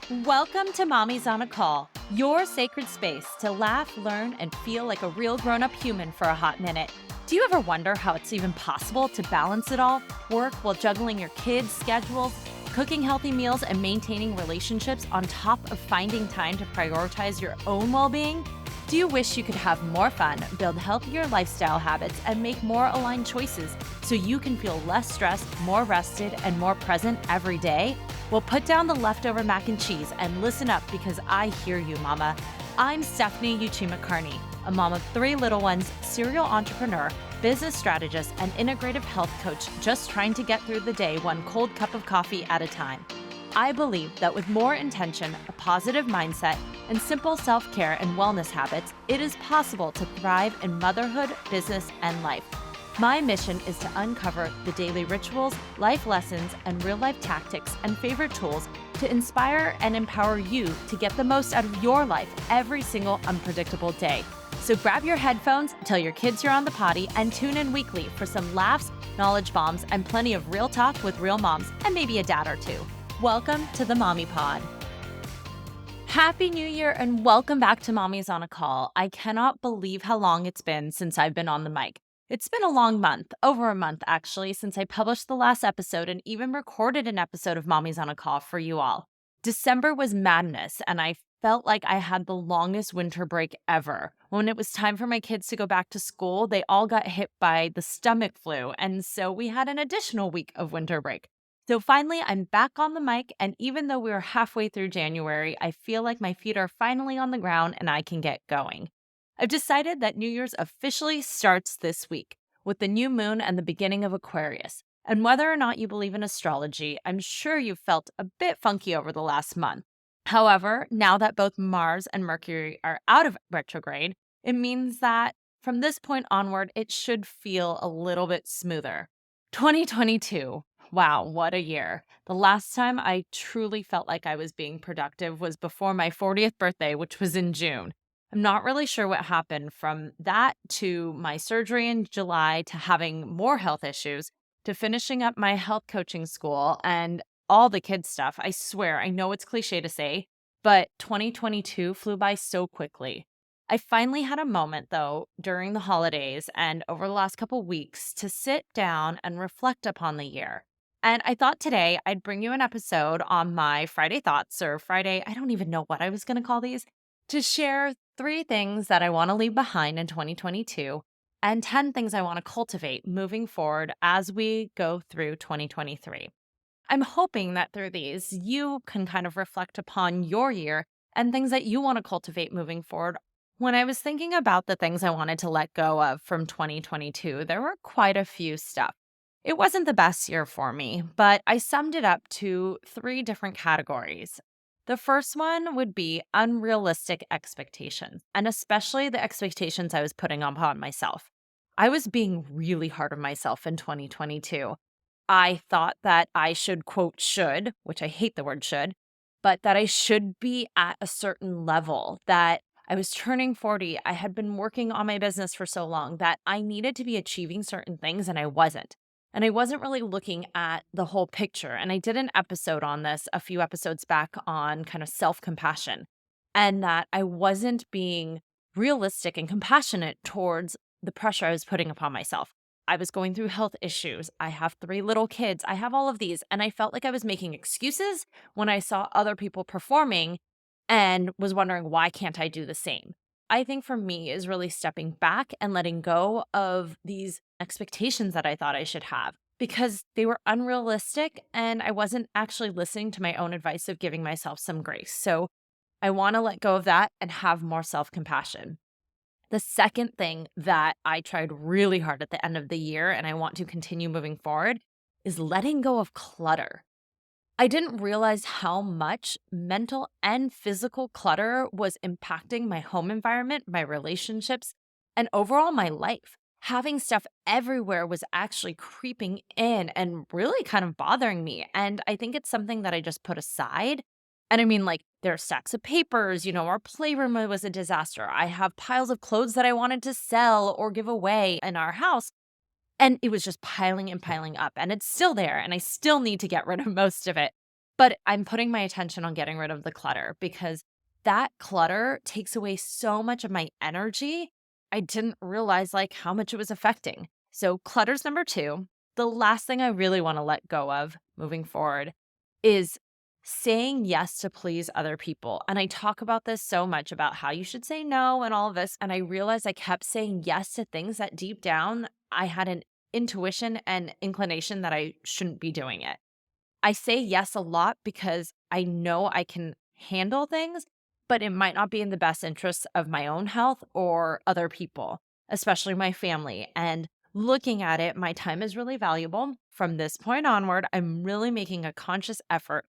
Welcome to Mommy's on a Call, your sacred space to laugh, learn, and feel like a real grown up human for a hot minute. Do you ever wonder how it's even possible to balance it all? Work while juggling your kids' schedules, cooking healthy meals, and maintaining relationships on top of finding time to prioritize your own well being? Do you wish you could have more fun, build healthier lifestyle habits, and make more aligned choices so you can feel less stressed, more rested, and more present every day? Well, put down the leftover mac and cheese and listen up because I hear you, Mama. I'm Stephanie Uchima Carney, a mom of three little ones, serial entrepreneur, business strategist, and integrative health coach, just trying to get through the day one cold cup of coffee at a time. I believe that with more intention, a positive mindset, and simple self-care and wellness habits, it is possible to thrive in motherhood, business, and life. My mission is to uncover the daily rituals, life lessons, and real-life tactics and favorite tools to inspire and empower you to get the most out of your life every single unpredictable day. So grab your headphones, tell your kids you're on the potty, and tune in weekly for some laughs, knowledge bombs, and plenty of real talk with real moms, and maybe a dad or two. Welcome to the Mommy Pod. Happy New Year and welcome back to Mommy's on a Call. I cannot believe how long it's been since I've been on the mic. It's been a long month, over a month actually, since I published the last episode and even recorded an episode of Mommy's on a Call for you all. December was madness and I felt like I had the longest winter break ever. When it was time for my kids to go back to school, they all got hit by the stomach flu, and so we had an additional week of winter break. So finally, I'm back on the mic, and even though we are halfway through January, I feel like my feet are finally on the ground and I can get going. I've decided that New Year's officially starts this week with the new moon and the beginning of Aquarius. And whether or not you believe in astrology, I'm sure you've felt a bit funky over the last month. However, now that both Mars and Mercury are out of retrograde, it means that from this point onward, it should feel a little bit smoother. 2022. Wow, what a year. The last time I truly felt like I was being productive was before my 40th birthday, which was in June. I'm not really sure what happened from that to my surgery in July to having more health issues to finishing up my health coaching school and all the kids stuff. I swear, I know it's cliche to say, but 2022 flew by so quickly. I finally had a moment, though, during the holidays and over the last couple weeks to sit down and reflect upon the year. And I thought today I'd bring you an episode on my Friday Thoughts or Friday, I don't even know what I was going to call these, to share three things that I want to leave behind in 2022 and 10 things I want to cultivate moving forward as we go through 2023. I'm hoping that through these, you can kind of reflect upon your year and things that you want to cultivate moving forward. When I was thinking about the things I wanted to let go of from 2022, there were quite a few stuff. It wasn't the best year for me, but I summed it up to three different categories. The first one would be unrealistic expectations, and especially the expectations I was putting upon myself. I was being really hard on myself in 2022. I thought that I should, quote, should, which I hate the word should, but that I should be at a certain level, that I was turning 40. I had been working on my business for so long that I needed to be achieving certain things and I wasn't. And I wasn't really looking at the whole picture. And I did an episode on this a few episodes back on kind of self compassion, and that I wasn't being realistic and compassionate towards the pressure I was putting upon myself. I was going through health issues. I have three little kids. I have all of these. And I felt like I was making excuses when I saw other people performing and was wondering, why can't I do the same? I think for me is really stepping back and letting go of these expectations that I thought I should have because they were unrealistic and I wasn't actually listening to my own advice of giving myself some grace. So I want to let go of that and have more self compassion. The second thing that I tried really hard at the end of the year and I want to continue moving forward is letting go of clutter. I didn't realize how much mental and physical clutter was impacting my home environment, my relationships, and overall my life. Having stuff everywhere was actually creeping in and really kind of bothering me. And I think it's something that I just put aside. And I mean, like, there are stacks of papers, our playroom was a disaster. I have piles of clothes that I wanted to sell or give away in our house. And it was just piling and piling up, and it's still there, and I still need to get rid of most of it. But I'm putting my attention on getting rid of the clutter because that clutter takes away so much of my energy. I didn't realize like how much it was affecting. So clutter's number 2. The last thing I really want to let go of moving forward is saying yes to please other people. And I talk about this so much about how you should say no and all of this. And I realized I kept saying yes to things that deep down I had an intuition and inclination that I shouldn't be doing it. I say yes a lot because I know I can handle things, but it might not be in the best interests of my own health or other people, especially my family. And looking at it, my time is really valuable. From this point onward, I'm really making a conscious effort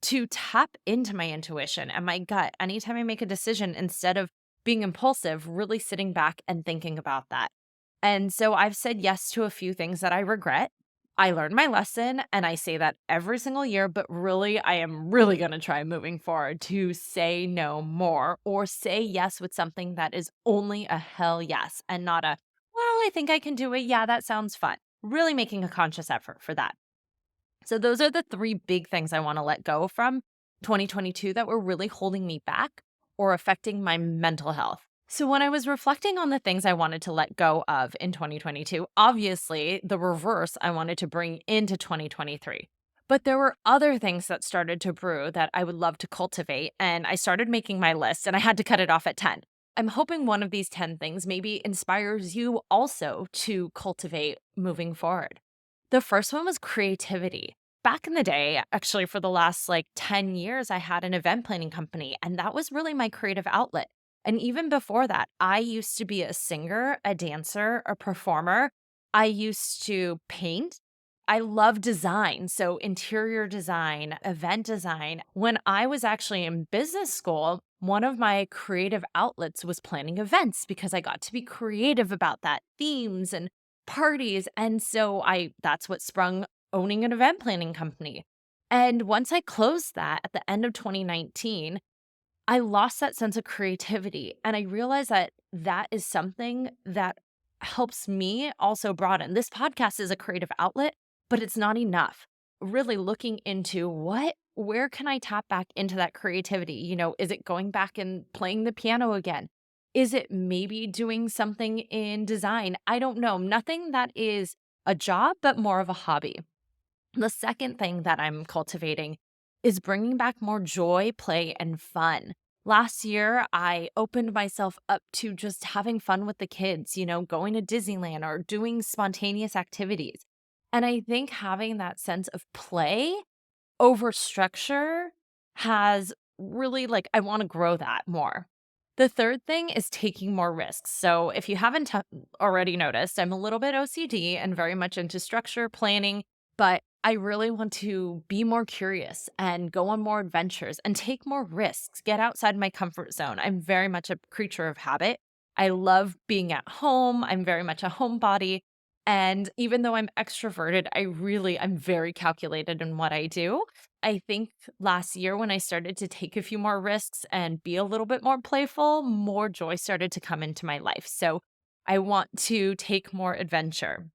to tap into my intuition and my gut anytime I make a decision instead of being impulsive, really sitting back and thinking about that. And so I've said yes to a few things that I regret. I learned my lesson and I say that every single year, but really, I am really going to try moving forward to say no more or say yes with something that is only a hell yes and not a, well, I think I can do it. Yeah, that sounds fun. Really making a conscious effort for that. So, those are the 3 big things I want to let go from 2022 that were really holding me back or affecting my mental health. So, when I was reflecting on the things I wanted to let go of in 2022, obviously the reverse I wanted to bring into 2023. But there were other things that started to brew that I would love to cultivate. And I started making my list and I had to cut it off at 10. I'm hoping one of these 10 things maybe inspires you also to cultivate moving forward. The first one was creativity. Back in the day, actually, for the last like 10 years, I had an event planning company, and that was really my creative outlet. And even before that, I used to be a singer, a dancer, a performer. I used to paint. I love design. So, interior design, event design. When I was actually in business school, one of my creative outlets was planning events because I got to be creative about that, themes and parties. And so that's what sprung owning an event planning company. And once I closed that at the end of 2019, I lost that sense of creativity, and I realized that that is something that helps me also broaden. This podcast is a creative outlet, but it's not enough. Really looking into where can I tap back into that creativity? Is it going back and playing the piano again? Is it maybe doing something in design? I don't know. Nothing that is a job, but more of a hobby. The second thing that I'm cultivating is bringing back more joy, play, and fun. Last year, I opened myself up to just having fun with the kids, going to Disneyland or doing spontaneous activities. And I think having that sense of play over structure has really like, I want to grow that more. The third thing is taking more risks. So, if you haven't already noticed, I'm a little bit OCD and very much into structure, planning, but I really want to be more curious and go on more adventures and take more risks, get outside my comfort zone. I'm very much a creature of habit. I love being at home. I'm very much a homebody. And even though I'm extroverted, I'm very calculated in what I do. I think last year when I started to take a few more risks and be a little bit more playful, more joy started to come into my life. So I want to take more adventure.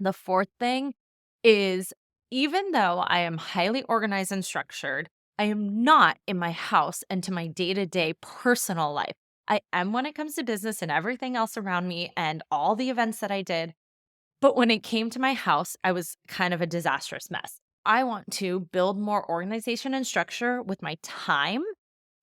The fourth thing is even though I am highly organized and structured, I am not in my house and to my day to day personal life. I am when it comes to business and everything else around me and all the events that I did. But when it came to my house, I was kind of a disastrous mess. I want to build more organization and structure with my time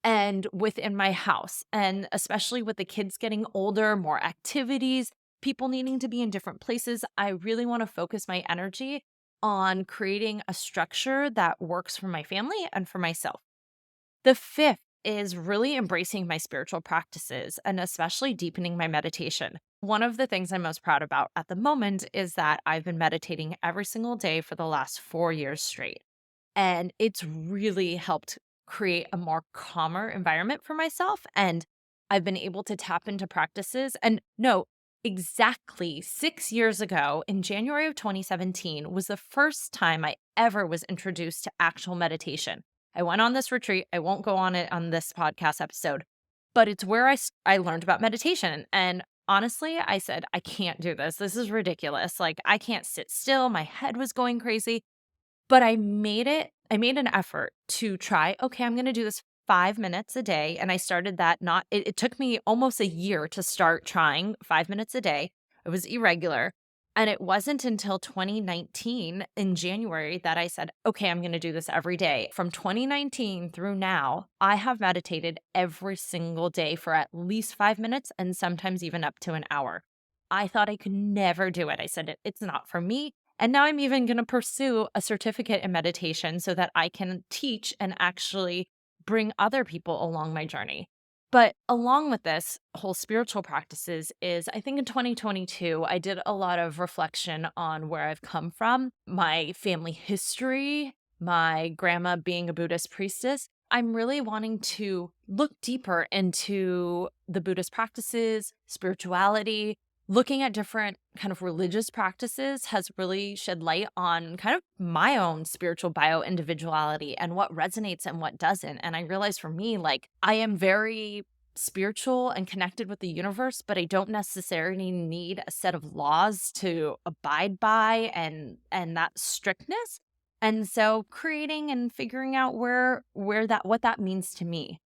and within my house. And especially with the kids getting older, more activities, people needing to be in different places, I really want to focus my energy on creating a structure that works for my family and for myself. The fifth is really embracing my spiritual practices and especially deepening my meditation. One of the things I'm most proud about at the moment is that I've been meditating every single day for the last 4 years straight. And it's really helped create a more calmer environment for myself. And I've been able to tap into practices. And no, exactly 6 years ago in January of 2017 was the first time I ever was introduced to actual meditation. I went on this retreat. I won't go on it on this podcast episode, but it's where I learned about meditation. And honestly, I said, I can't do this. This is ridiculous. Like, I can't sit still. My head was going crazy. But I made it I made an effort to try, okay, I'm going to do this 5 minutes a day. And I started that not, it took me almost a year to start trying 5 minutes a day. It was irregular. And it wasn't until 2019 in January that I said, okay, I'm going to do this every day. From 2019 through now, I have meditated every single day for at least 5 minutes and sometimes even up to an hour. I thought I could never do it. I said, it's not for me. And now I'm even going to pursue a certificate in meditation so that I can teach and actually bring other people along my journey. But along with this whole spiritual practices is I think in 2022, I did a lot of reflection on where I've come from, my family history, my grandma being a Buddhist priestess. I'm really wanting to look deeper into the Buddhist practices, spirituality, looking at different kind of religious practices has really shed light on kind of my own spiritual bio individuality and what resonates and what doesn't. And I realized for me, like, I am very spiritual and connected with the universe, but I don't necessarily need a set of laws to abide by and that strictness. And so creating and figuring out where that what that means to me.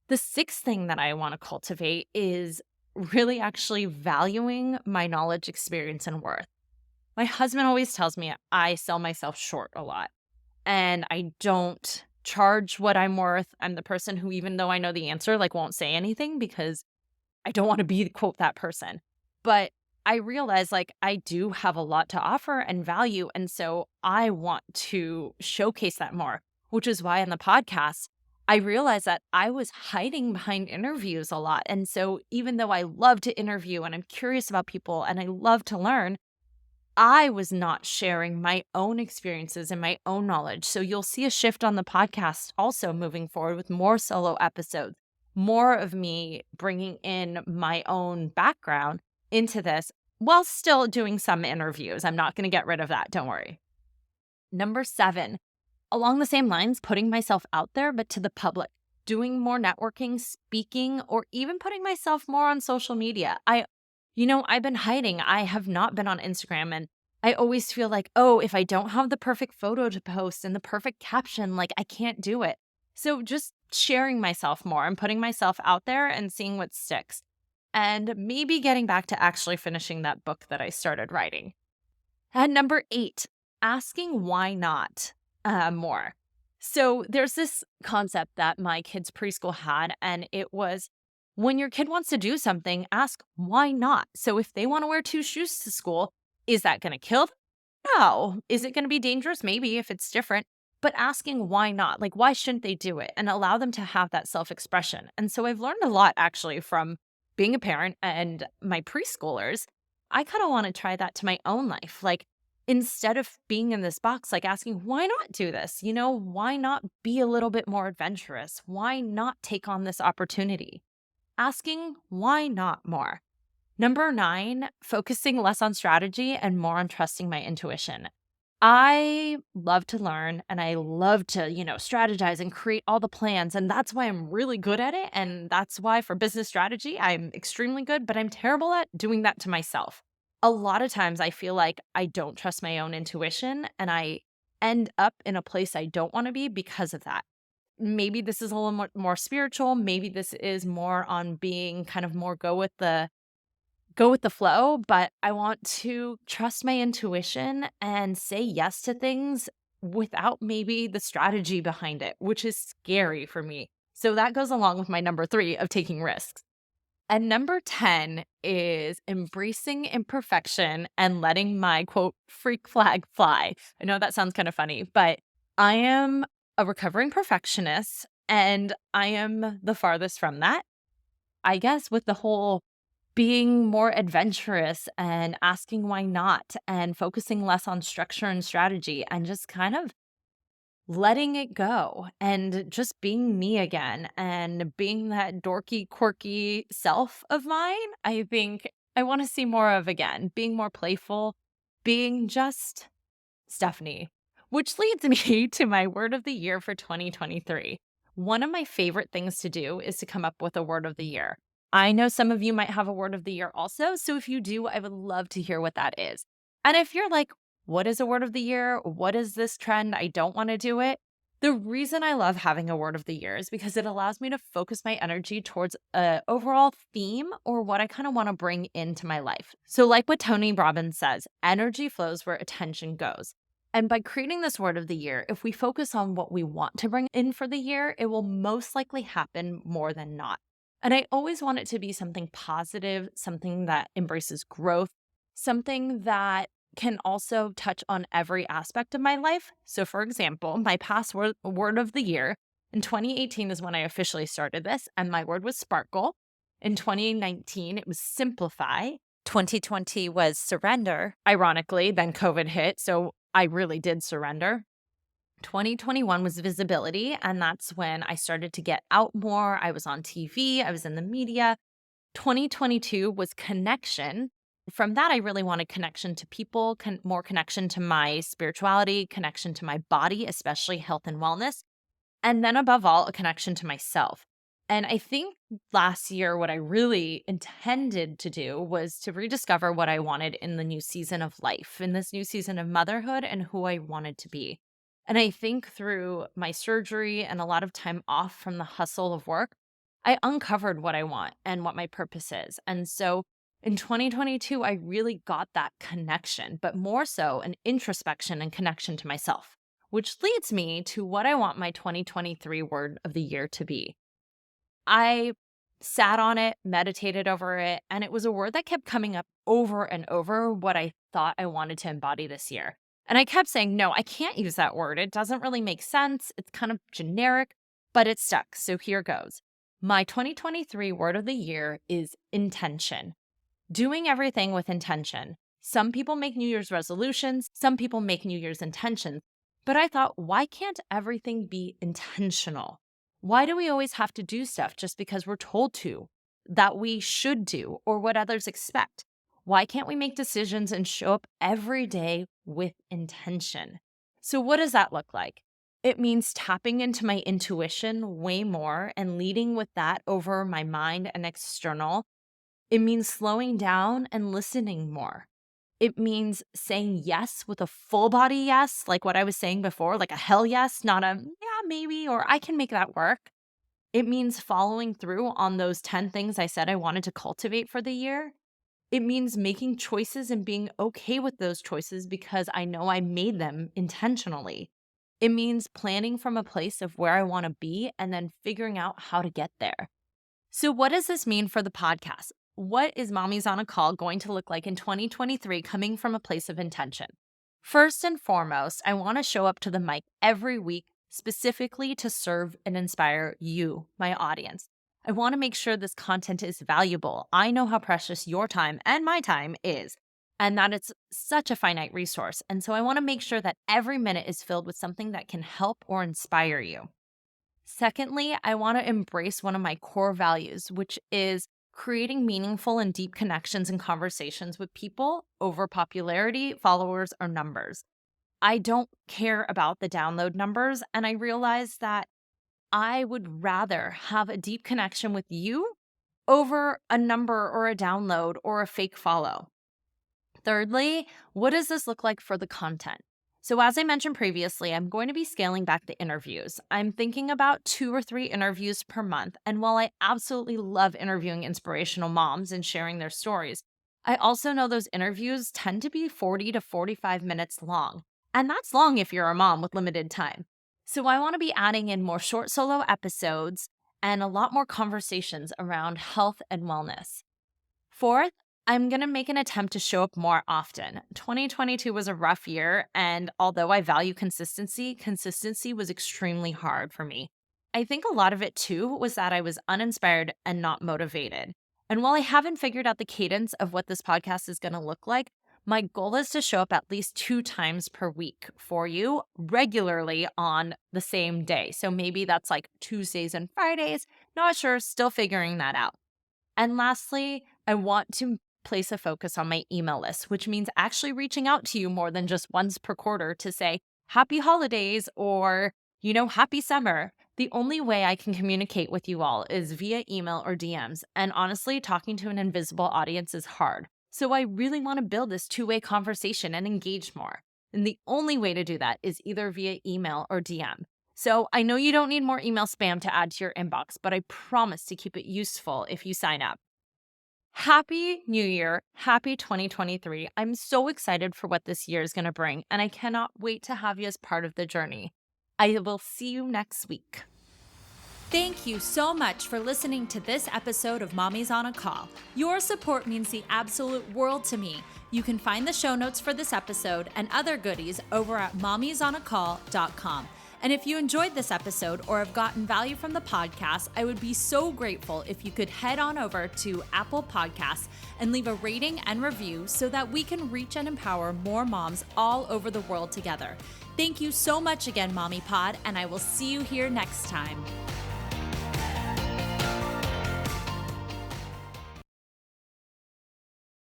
The sixth thing that I want to cultivate is really actually valuing my knowledge, experience, and worth. My husband always tells me I sell myself short a lot and I don't charge what I'm worth. I'm the person who, even though I know the answer, like won't say anything because I don't want to be, quote, that person. But I realize like I do have a lot to offer and value. And so I want to showcase that more, which is why on the podcast, I realized that I was hiding behind interviews a lot. And so even though I love to interview and I'm curious about people and I love to learn, I was not sharing my own experiences and my own knowledge. So you'll see a shift on the podcast also moving forward with more solo episodes, more of me bringing in my own background into this while still doing some interviews. I'm not going to get rid of that. Don't worry. Number 7, along the same lines, putting myself out there, but to the public, doing more networking, speaking, or even putting myself more on social media. I've been hiding. I have not been on Instagram. And I always feel like, oh, if I don't have the perfect photo to post and the perfect caption, like I can't do it. So just sharing myself more and putting myself out there and seeing what sticks. And maybe getting back to actually finishing that book that I started writing. And number 8, asking why not more. So there's this concept that my kids' preschool had, and it was when your kid wants to do something, ask why not. So if they want to wear 2 shoes to school, is that going to kill them? No. Is it going to be dangerous? Maybe if it's different. But asking why not, like why shouldn't they do it, and allow them to have that self expression. And so I've learned a lot actually from being a parent and my preschoolers. I kind of want to try that to my own life. Like instead of being in this box, like asking, why not do this? Why not be a little bit more adventurous? Why not take on this opportunity? Asking why not more. Number 9, focusing less on strategy and more on trusting my intuition. I love to learn and I love to, strategize and create all the plans. And that's why I'm really good at it. And that's why for business strategy, I'm extremely good, but I'm terrible at doing that to myself. A lot of times I feel like I don't trust my own intuition and I end up in a place I don't want to be because of that. Maybe this is a little more spiritual. Maybe this is more on being kind of more go with the flow, but I want to trust my intuition and say yes to things without maybe the strategy behind it, which is scary for me. So that goes along with my number 3 of taking risks. And number 10 is embracing imperfection and letting my quote freak flag fly. I know that sounds kind of funny, but I am a recovering perfectionist and I am the farthest from that. I guess with the whole being more adventurous and asking why not and focusing less on structure and strategy and just kind of letting it go and just being me again and being that dorky, quirky self of mine, I think I want to see more of again, being more playful, being just Stephanie, which leads me to my word of the year for 2023. One of my favorite things to do is to come up with a word of the year. I know some of you might have a word of the year also. So if you do, I would love to hear what that is. And if you're like, what is a word of the year? What is this trend? I don't want to do it. The reason I love having a word of the year is because it allows me to focus my energy towards a overall theme or what I kind of want to bring into my life. So like what Tony Robbins says, energy flows where attention goes. And by creating this word of the year, if we focus on what we want to bring in for the year, it will most likely happen more than not. And I always want it to be something positive, something that embraces growth, something that can also touch on every aspect of my life. So, for example, my past word of the year in 2018 is when I officially started this, and my word was sparkle. In 2019, it was simplify. 2020 was surrender. Ironically, then COVID hit, so I really did surrender. 2021 was visibility, and that's when I started to get out more. I was on TV, I was in the media. 2022 was connection. From that, I really wanted connection to people, more connection to my spirituality, connection to my body, especially health and wellness. And then, above all, a connection to myself. And I think last year, what I really intended to do was to rediscover what I wanted in the new season of life, in this new season of motherhood, and who I wanted to be. And I think through my surgery and a lot of time off from the hustle of work, I uncovered what I want and what my purpose is. And so in 2022, I really got that connection, but more so an introspection and connection to myself, which leads me to what I want my 2023 word of the year to be. I sat on it, meditated over it, and it was a word that kept coming up over and over what I thought I wanted to embody this year. And I kept saying, no, I can't use that word. It doesn't really make sense. It's kind of generic, but it stuck. So here goes. My 2023 word of the year is intention. Doing everything with intention. Some people make New Year's resolutions, some people make New Year's intentions. But I thought, why can't everything be intentional? Why do we always have to do stuff just because we're told to, that we should do, or what others expect? Why can't we make decisions and show up every day with intention? So, what does that look like? It means tapping into my intuition way more and leading with that over my mind and external. It means slowing down and listening more. It means saying yes with a full body yes, like what I was saying before, like a hell yes, not a yeah, maybe, or I can make that work. It means following through on those 10 things I said I wanted to cultivate for the year. It means making choices and being okay with those choices because I know I made them intentionally. It means planning from a place of where I want to be and then figuring out how to get there. So, what does this mean for the podcast? What is Mommy's on a Call going to look like in 2023 coming from a place of intention? First and foremost, I want to show up to the mic every week specifically to serve and inspire you, my audience. I want to make sure this content is valuable. I know how precious your time and my time is, and that it's such a finite resource. And so I want to make sure that every minute is filled with something that can help or inspire you. Secondly, I want to embrace one of my core values, which is creating meaningful and deep connections and conversations with people over popularity, followers, or numbers. I don't care about the download numbers, and I realize that I would rather have a deep connection with you over a number or a download or a fake follow. Thirdly, what does this look like for the content? So, as I mentioned previously, I'm going to be scaling back the interviews. I'm thinking about 2 or 3 interviews per month. And while I absolutely love interviewing inspirational moms and sharing their stories, I also know those interviews tend to be 40 to 45 minutes long. And that's long if you're a mom with limited time. So, I want to be adding in more short solo episodes and a lot more conversations around health and wellness. Fourth, I'm going to make an attempt to show up more often. 2022 was a rough year, and although I value consistency, consistency was extremely hard for me. I think a lot of it too was that I was uninspired and not motivated. And while I haven't figured out the cadence of what this podcast is going to look like, my goal is to show up at least 2 times per week for you regularly on the same day. So maybe that's like Tuesdays and Fridays. Not sure, still figuring that out. And lastly, I want to place a focus on my email list, which means actually reaching out to you more than just once per quarter to say happy holidays or, happy summer. The only way I can communicate with you all is via email or DMs. And honestly, talking to an invisible audience is hard. So I really want to build this two-way conversation and engage more. And the only way to do that is either via email or DM. So I know you don't need more email spam to add to your inbox, but I promise to keep it useful if you sign up. Happy New Year. Happy 2023. I'm so excited for what this year is going to bring, and I cannot wait to have you as part of the journey. I will see you next week. Thank you so much for listening to this episode of Mommy's on a Call. Your support means the absolute world to me. You can find the show notes for this episode and other goodies over at mommysonacall.com. And if you enjoyed this episode or have gotten value from the podcast, I would be so grateful if you could head on over to Apple Podcasts and leave a rating and review so that we can reach and empower more moms all over the world together. Thank you so much again, Mommy Pod, and I will see you here next time.